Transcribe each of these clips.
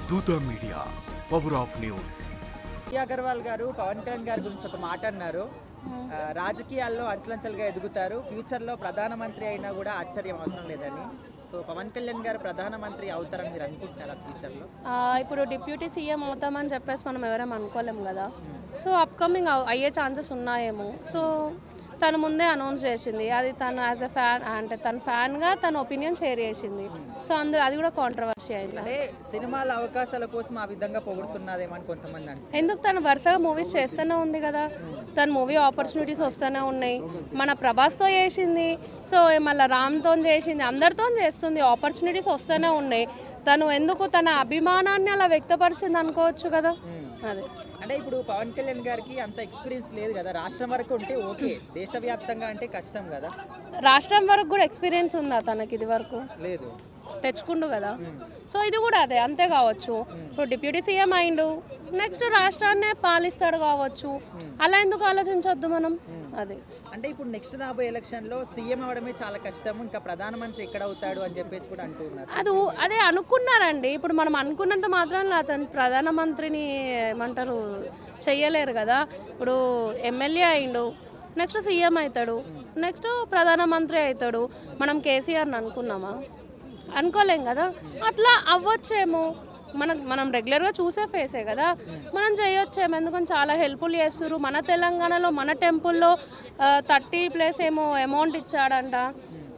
దూత media, power of news. Agarwal గారు పవన్ కళ్యాణ్ గారి గురించి ఒక మాట అన్నారు. రాజకీయాల్లో అంచెలంచెలుగా ఎదుగుతారు, ఫ్యూచర్లో ప్రధానమంత్రి అయినా కూడా ఆశ్చర్యం అవసరం లేదని. సో పవన్ కళ్యాణ్ గారు ప్రధానమంత్రి అవుతారని మీరు అనుకుంటున్నారా ఫ్యూచర్లో? ఇప్పుడు డిప్యూటీ సీఎం అవుతామని చెప్పేసి మనం ఎవరేం అనుకోలేం కదా. సో అప్కమింగ్ అయ్యే ఛాన్సెస్ ఉన్నాయేమో. సో తను ముందే అనౌన్స్ చేసింది, అది తను యాజ్ ఎ ఫ్యాన్, అంటే తన ఫ్యాన్గా తన ఒపీనియన్ షేర్ చేసింది. సో అందులో అది కూడా కాంట్రవర్సీ అయింది. అంటే సినిమాల అవకాశాల కోసం ఆ విధంగా పొగుడుతున్నదేమని కొంతమంది అంటారు. ఎందుకు తను వరుసగా మూవీస్ చేస్తూనే ఉంది కదా, తన మూవీ ఆపర్చునిటీస్ వస్తూనే ఉన్నాయి. మన ప్రభాస్తో చేసింది, సో మళ్ళీ రామ్తో చేసింది, అందరితో చేస్తుంది, ఆపర్చునిటీస్ వస్తూనే ఉన్నాయి. తను ఎందుకు తన అభిమానాన్ని అలా వ్యక్తపరిచింది అనుకోవచ్చు కదా. అదే అంటే ఇప్పుడు పవన్ కళ్యాణ్ గారికి అంత ఎక్స్పీరియన్స్ లేదు కదా, రాష్ట్రం వరకు ఉంటే ఓకే, దేశవ్యాప్తంగా అంటే కష్టం కదా. రాష్ట్రం వరకు కూడా ఎక్స్పీరియన్స్ ఉందా తనకి? ఇది వరకు లేదు, తెచ్చుకుండు కదా. సో ఇది కూడా అదే అంతే కావచ్చు. ఇప్పుడు డిప్యూటీ సీఎం అయిండు, నెక్స్ట్ రాష్ట్రాన్నే పాలిస్తాడు కావచ్చు. అలా ఎందుకు ఆలోచించొద్దు మనం? అదే అంటే ఇప్పుడు నెక్స్ట్ రాబోయే ఎలక్షన్లో సీఎం అవడమే చాలా కష్టం, ఇంకా ప్రధానమంత్రి ఎక్కడ అవుతాడు అని చెప్పేసి కూడా అంటున్నారు. అదే అనుకున్నారండి. ఇప్పుడు మనం అనుకున్నంత మాత్రం అతను ప్రధానమంత్రిని ఏమంటారు చెయ్యలేరు కదా. ఇప్పుడు ఎమ్మెల్యే అయిండు, నెక్స్ట్ సీఎం అవుతాడు, నెక్స్ట్ ప్రధానమంత్రి అవుతాడు. మనం కేసీఆర్ని అనుకున్నామా? అనుకోలేం కదా. అట్లా అవ్వచ్చేమో. మనం రెగ్యులర్గా చూసే ఫేసే కదా, మనం చేయొచ్చేమో. ఎందుకంటే చాలా హెల్ప్ఫుల్ చేస్తారు. మన తెలంగాణలో మన టెంపుల్లో 30+ ఏమో అమౌంట్ ఇచ్చాడంట.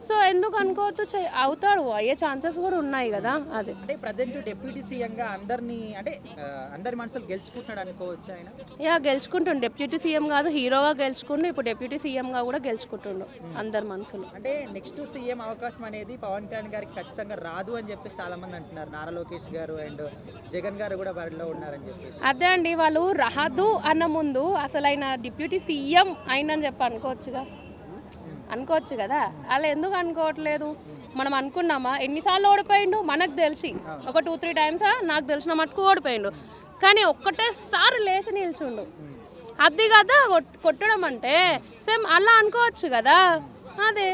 సో ఎందుకు అనుకోవద్దు, అవుతాడు, అయ్యే ఛాన్సెస్ కూడా ఉన్నాయి కదా. అదే అంటే ప్రజెంట్ డిప్యూటీ సీఎంగా అందరినీ అంటే అందరి మనసులు గెలుచుకుంటున్నాడు అనుకోవచ్చు ఆయన. గెలుచుకుంటుండు. డిప్యూటీ సీఎం కాదు, హీరోగా గెలుచుకుంటూ ఇప్పుడు డిప్యూటీ సీఎంగా కూడా గెలుచుకుంటుండు అందరి మనసులు. అంటే నెక్స్ట్ సీఎం అవకాశం అనేది పవన్ కళ్యాణ్ గారికి ఖచ్చితంగా రాదు అని చెప్పేసి చాలా మంది అంటున్నారు. నారా లోకేష్ గారు అండ్ జగన్ గారు కూడా బరిలో ఉన్నారని చెప్పేసి. అదే అండి, వాళ్ళు రాదు అన్న ముందు అసలు ఆయన డిప్యూటీ సీఎం అయినని చెప్పి అనుకోవచ్చు కదా. అలా ఎందుకు అనుకోవట్లేదు? మనం అనుకున్నామా? ఎన్నిసార్లు ఓడిపోయిండు మనకు తెలిసి, ఒక 2-3 టైమ్స్ నాకు తెలిసిన మటుకు ఓడిపోయిండు. కానీ ఒక్కటేసారి లేచి నిల్చుండు, అది కదా కొట్టడం అంటే. సేమ్ అలా అనుకోవచ్చు కదా. అదే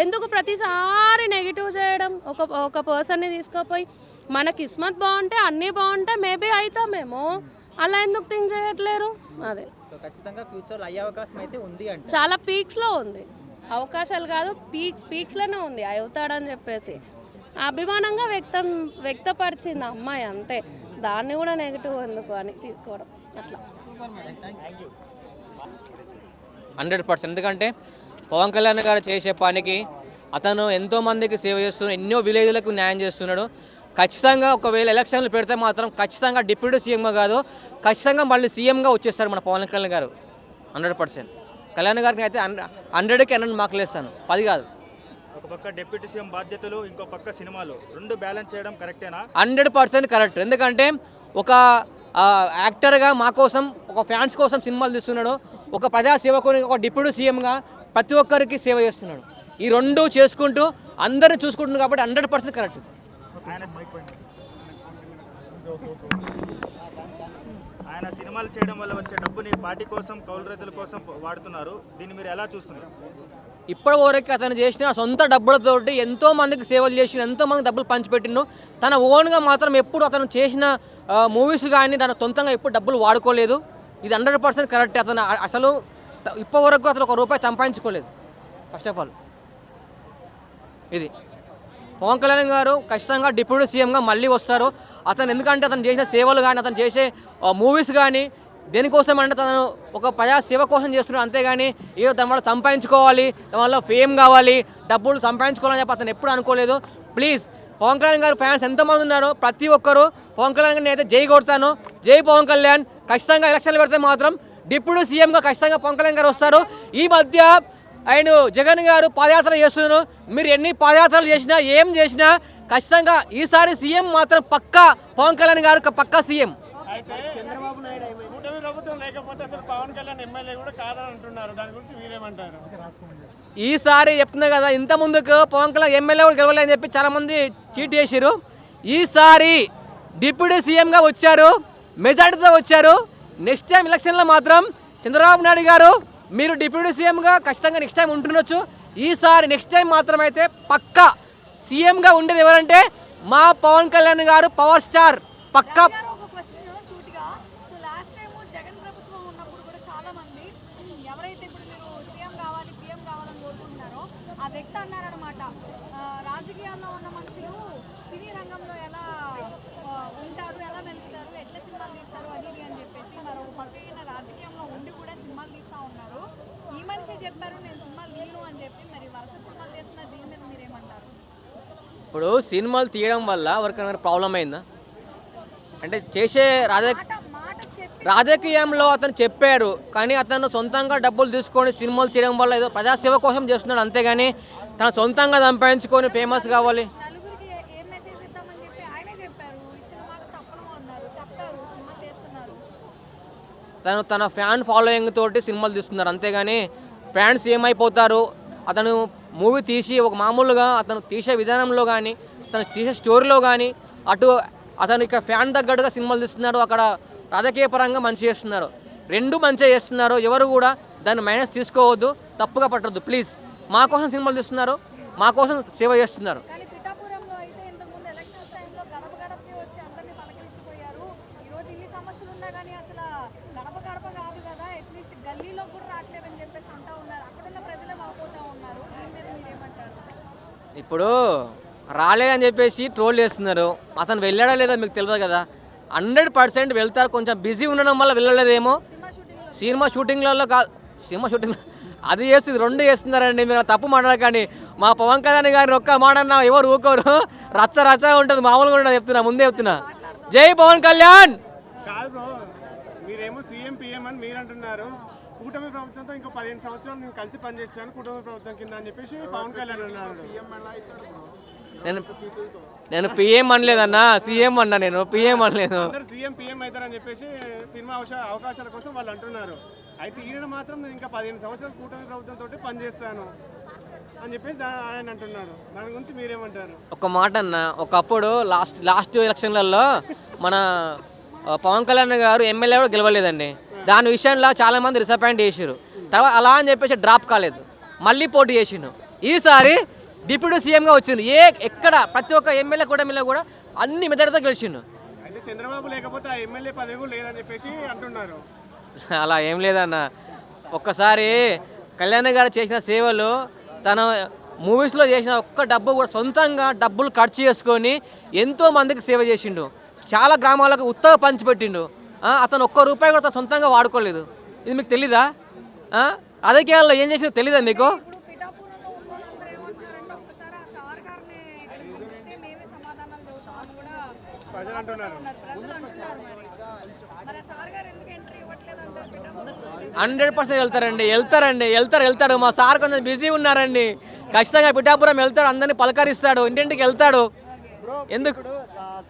ఎందుకు ప్రతిసారి నెగిటివ్ చేయడం? ఒక పర్సన్ని తీసుకుపోయి మన కిస్మత్ బాగుంటే అన్నీ బాగుంటే మేబీ అవుతామేమో. అలా ఎందుకు థింక్ చేయట్లేరు? అదే ఖచ్చితంగా ఫ్యూచర్లో అయ్యే అవకాశం అయితే ఉంది అంటే చాలా పీక్స్లో ఉంది. అవకాశాలు కాదు, పీక్స్లోనే ఉంది అవుతాడని చెప్పేసి అభిమానంగా వ్యక్తపరిచింది అమ్మాయి, అంతే. దాన్ని కూడా నెగిటివ్ ఎందుకు అని తీసుకోవడం అట్లా. 100%. ఎందుకంటే పవన్ కళ్యాణ్ గారు చేసే పనికి అతను ఎంతోమందికి సేవ చేస్తున్నాడు, ఎన్నో విలేజ్లకు న్యాయం చేస్తున్నాడు. ఖచ్చితంగా ఒకవేళ ఎలక్షన్లు పెడితే మాత్రం ఖచ్చితంగా డిప్యూటీ సీఎంగా కాదు, ఖచ్చితంగా మళ్ళీ సీఎంగా వచ్చేస్తారు మన పవన్ కళ్యాణ్ గారు. 100%. కళ్యాణ్ గారికి అయితే 100కి 100 మార్కులు వేస్తాను, 10 కాదు. ఒక పక్క డిప్యూటీ సీఎం బాధ్యతలు, ఇంకో పక్క సినిమాలు, రెండు బ్యాలెన్స్ చేయడం కరెక్టేనా? 100% కరెక్ట్. ఎందుకంటే ఒక యాక్టర్గా మా కోసం, ఒక ఫ్యాన్స్ కోసం సినిమాలు తీస్తున్నాడు. ఒక ప్రజాసేవకుని, ఒక డిప్యూటీ సీఎంగా ప్రతి ఒక్కరికి సేవ చేస్తున్నాడు. ఈ రెండు చేసుకుంటూ అందరిని చూసుకుంటున్నాడు కాబట్టి 100% కరెక్ట్. ఆయన సినిమాలు చేయడం వల్ల వచ్చే డబ్బుని పార్టీ కోసం, కౌలు రైతుల కోసం వాడుతున్నారు. దీన్ని మీరు ఎలా చూస్తున్నారు? ఇప్పటి వరకు అతను చేసిన సొంత డబ్బులతోటి ఎంతో మందికి సేవలు చేసిన, ఎంతో మందికి డబ్బులు పంచిపెట్టిండు. తన ఓన్గా మాత్రం ఎప్పుడు అతను చేసిన మూవీస్ కానీ తన సొంతంగా ఎప్పుడు డబ్బులు వాడుకోలేదు. ఇది 100% కరెక్ట్. అతను అసలు ఇప్పటి వరకు అతను ₹1 సంపాదించుకోలేదు. ఫస్ట్ ఆఫ్ ఆల్ ఇది పవన్ కళ్యాణ్ గారు ఖచ్చితంగా డిప్యూటీ సీఎంగా మళ్ళీ వస్తారు. అతను ఎందుకంటే అతను చేసిన సేవలు కానీ, అతను చేసే మూవీస్ కానీ దేనికోసం అంటే తను ఒక ప్రజా సేవ కోసం చేస్తున్నాడు. అంతేగాని ఏదో దాని వల్ల సంపాదించుకోవాలి, దాని వల్ల ఫేమ్ కావాలి, డబ్బులు సంపాదించుకోవాలని చెప్పి అతను ఎప్పుడు అనుకోలేదు. ప్లీజ్, పవన్ కళ్యాణ్ గారు ఫ్యాన్స్ ఎంతమంది ఉన్నారో ప్రతి ఒక్కరు పవన్ కళ్యాణ్ గారిని అయితే జై కొడతాను. జై పవన్ కళ్యాణ్. ఖచ్చితంగా ఎలక్షన్లు పెడితే మాత్రం డిప్యూటీ సీఎంగా ఖచ్చితంగా పవన్ కళ్యాణ్ గారు వస్తారు. ఈ మధ్య ఆయన జగన్ గారు పాదయాత్ర చేస్తున్నారు. మీరు ఎన్ని పాదయాత్రలు చేసినా, ఏం చేసినా ఖచ్చితంగా ఈసారి సీఎం మాత్రం పక్కా పవన్ కళ్యాణ్ గారు, పక్కా సీఎం. చంద్రబాబు నాయుడు ప్రభుత్వం లేకపోతే అసలు పవన్ కళ్యాణ్ ఎమ్మెల్యే కూడా కాదని అంటున్నారు. దాని గురించి మీరేమంటారు? ఈసారి చెప్తున్నా కదా, ఇంత ముందుకు పవన్ కళ్యాణ్ ఎమ్మెల్యే కూడా గెలవలేని చెప్పి చాలా మంది చీట్ చేశారు. ఈసారి డిప్యూటీ సీఎంగా వచ్చారు, మెజార్టీతో వచ్చారు. నెక్స్ట్ టైం ఎలక్షన్లో మాత్రం చంద్రబాబు నాయుడు గారు మీరు డిప్యూటీ సీఎంగా ఖచ్చితంగా నెక్స్ట్ టైం ఉంటుండొచ్చు. ఈసారి నెక్స్ట్ టైం మాత్రం అయితే పక్కా సీఎంగా ఉండేది ఎవరంటే మా పవన్ కళ్యాణ్ గారు, పవర్ స్టార్ పక్కా గారు ఒక క్వశ్చన్ సూటిగా సో లాస్ట్ టైం జగన్ ప్రభుత్వం ఉన్నప్పుడు కూడా చాలా మంది ఎవరైతే ఇప్పుడు మీరు సీఎం కావాలి పిఎం కావాలని కోరుకుంటున్నారో ఆ వ్యక్తి అన్నారనమాట రాజకీయాల్లో ఉన్న మనుషులు సినీ రంగంలో ఎలా ఉంటారు ఎలా వెళ్తారు ఎట్లా సినిమాలు తీస్తారు అది ఇది అని చెప్పేసి మరో పక్కన రాజకీయంలో ఉండి కూడా సినిమాలు తీస్తూ ఉన్నారు. ఈ మనిషి చెప్పారు నేను సినిమాలు తీయను అని చెప్పి మరి వరుస సినిమాలు తీస్తున్నారు దీని మీద మీరేమంటారు? ఇప్పుడు సినిమాలు తీయడం వల్ల ఎవరికైనా ప్రాబ్లం అయిందా? అంటే చేసే మాట చెప్పి రాజకీయంలో అతను చెప్పాడు, కానీ అతను సొంతంగా డబ్బులు తీసుకొని సినిమాలు చేయడం వల్ల ఏదో ప్రజాసేవ కోసం చేస్తున్నాడు, అంతేగాని తన సొంతంగా సంపాదించుకొని ఫేమస్ కావాలి. నలుగురికి ఏం మెసేజ్ ఇద్దామని చెప్పి ఆయనే చెప్పారు. ఇచ్చిన మాట తప్పను అన్నారు. తప్పారు. సినిమా చేస్తున్నారు. తన ఫ్యాన్ ఫాలోయింగ్ తోటి సినిమాలు తీస్తున్నారు, అంతేగాని ఫ్యాన్స్ ఏమైపోతారు, అతను మూవీ తీసి ఒక మామూలుగా అతను తీసే విధానంలో కానీ తను తీసే స్టోరీలో కానీ అటు అతను ఇక్కడ ఫ్యాన్ తగ్గట్టుగా సినిమాలు తీస్తున్నారు, అక్కడ రాజకీయ పరంగా మంచి చేస్తున్నారు, రెండు మంచిగా చేస్తున్నారు. ఎవరు కూడా దాన్ని మైనస్ తీసుకోవద్దు, తప్పుగా పట్టద్దు ప్లీజ్. మా కోసం సినిమాలు తీస్తున్నారు, మా కోసం సేవ చేస్తున్నారు. కానీ పిఠాపురంలో అయితే ఇంతకుముందు ఎలక్షన్స్ టైంలో గడప గడపకి వచ్చి అందరినీ పలకరించిపోయారు. ఈరోజు ఇన్ని సమస్యలు ఉన్నా కానీ అసలు గడప గడప కాదు కదా అట్లీస్ట్ గల్లీలో కూడా రావట్లేదని చెప్పేసి అంటూ ఉన్నారు. అక్కడున్న ప్రజలే మారిపోతూ ఉన్నారు. దీని మీద మీరేమంటారు? ఇప్పుడు రాలేదని చెప్పేసి ట్రోల్ చేస్తున్నారు, అతను వెళ్ళాడా లేదా మీకు తెలియదు కదా. 100% వెళ్తారు, కొంచెం బిజీ ఉండడం వల్ల వెళ్ళలేదేమో. సినిమా షూటింగ్లలో కాదు, సినిమా షూటింగ్ అది చేస్తుంది, రెండు చేస్తున్నారండి. మీరు తప్పు మాట్లాడకండి. మా పవన్ కళ్యాణ్ గారిని ఒక్క మాట అన్నా ఎవరు ఊకోరు, రచ్చ రచ్చ ఉంటుంది, మామూలుగా ఉంటుంది చెప్తున్నా, ముందే చెప్తున్నా. జై పవన్ కళ్యాణ్. కాదు బ్రో, మీరేమో సీఎం పిఎం అని మీరు అంటున్నారు. కూటమి ప్రభుత్వంతో ఇంకో 15 సంవత్సరాలు నేను కలిసి పనిచేస్తాను కూటమి ప్రభుత్వం కింద అని చెప్పేసి పవన్ కళ్యాణ్ అన్నారు. నేను పిఎం అనలేదన్నా, సీఎం అన్నా, నేను పిఎం అనలేదు. అందరు సీఎం పిఎం అవుతారని చెప్పేసి సినిమా అవకాశాల కోసం వాళ్ళు అంటున్నారు. అయితే ఈయన మాత్రం నేను ఇంకా 15 సంవత్సరాలు కూటమి ప్రభుత్వంతో పనిచేస్తాను అని చెప్పేసి ఆయన అంటున్నారు. దాని గురించి మీరేమంటారు? ఒక మాట అన్న, ఒకప్పుడు లాస్ట్ ఎలక్షన్లలో మన పవన్ కళ్యాణ్ గారు ఎమ్మెల్యే కూడా గెలవలేదండి. దాని విషయంలో చాలామంది డిసప్పాయింట్ చేసారు. తర్వాత అలా అని చెప్పేసి డ్రాప్ కాలేదు, మళ్ళీ పోటీ చేసిండు. ఈసారి డిప్యూటీ సీఎంగా వచ్చిండు. ఎక్కడ ప్రతి ఒక్క ఎమ్మెల్యే కూడా అన్ని మెజారిటీతో గెలిచిండు. అయితే చంద్రబాబు లేకపోతే ఆ ఎమ్మెల్యే పదవి కూడా లేదని చెప్పేసి అంటున్నారు. అలా ఏం లేదన్న. ఒక్కసారి కళ్యాణ్ గారు చేసిన సేవలు, తన మూవీస్లో చేసిన ఒక్క డబ్బు కూడా సొంతంగా డబ్బులు ఖర్చు చేసుకొని ఎంతో మందికి సేవ చేసిండు, చాలా గ్రామాలకు ఉత్తగా పంచిపెట్టిండు. అతను ఒక్క రూపాయి కూడా సొంతంగా వాడుకోలేదు. ఇది మీకు తెలీదా? రాజకీయాల్లో ఏం చేసిందో తెలీదా మీకు? ఇప్పుడు పిఠాపురంలో ఉన్న వాళ్ళందరూ ఏమంటున్నారంటే ఒక్కసారి ఆ సార్ గారిని ఇక్కడికి పిలిస్తే మేమే సమాధానాలు చెబుతామని కూడా ప్రజలు అంటున్నారు. ప్రజలు అంటున్నారు. మరి ఆ సార్ గారు ఎందుకు ఎంట్రీ ఇవ్వట్లేదు అంటారు పిఠాపురం? 100% వెళ్తారు. మా సార్ కొంచెం బిజీ ఉన్నారండి. ఖచ్చితంగా పిఠాపురం వెళ్తాడు, అందరినీ పలకరిస్తాడు, ఇంటింటికి వెళ్తాడు. ఎందుకు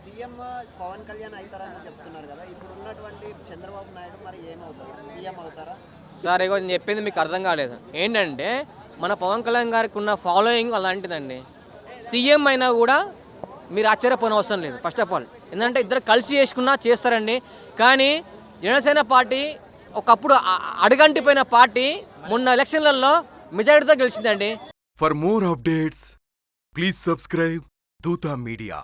సీఎం పవన్ కళ్యాణ్ అవుతారని చెప్తున్నారు కదా, ఇప్పుడు ఉన్నటువంటి చంద్రబాబు నాయుడు మరి ఏమవుతారు? సీఎం అవుతారా? సార్ ఇగో నేను చెప్పింది మీకు అర్థం కాలేదు. ఏంటంటే మన పవన్ కళ్యాణ్ గారికి ఉన్న ఫాలోయింగ్ అలాంటిదండి. సీఎం అయినా కూడా మీరు ఆశ్చర్యపోయిన అవసరం లేదు. ఫస్ట్ ఆఫ్ ఆల్ ఎందుకంటే ఇద్దరు కలిసి చేసుకున్నా చేస్తారండి. కానీ జనసేన పార్టీ ఒకప్పుడు అడుగంటిపోయిన పార్టీ మొన్న ఎలక్షన్లలో మెజారిటీతో గెలిచిందండి. For more updates, please subscribe Dutta Media.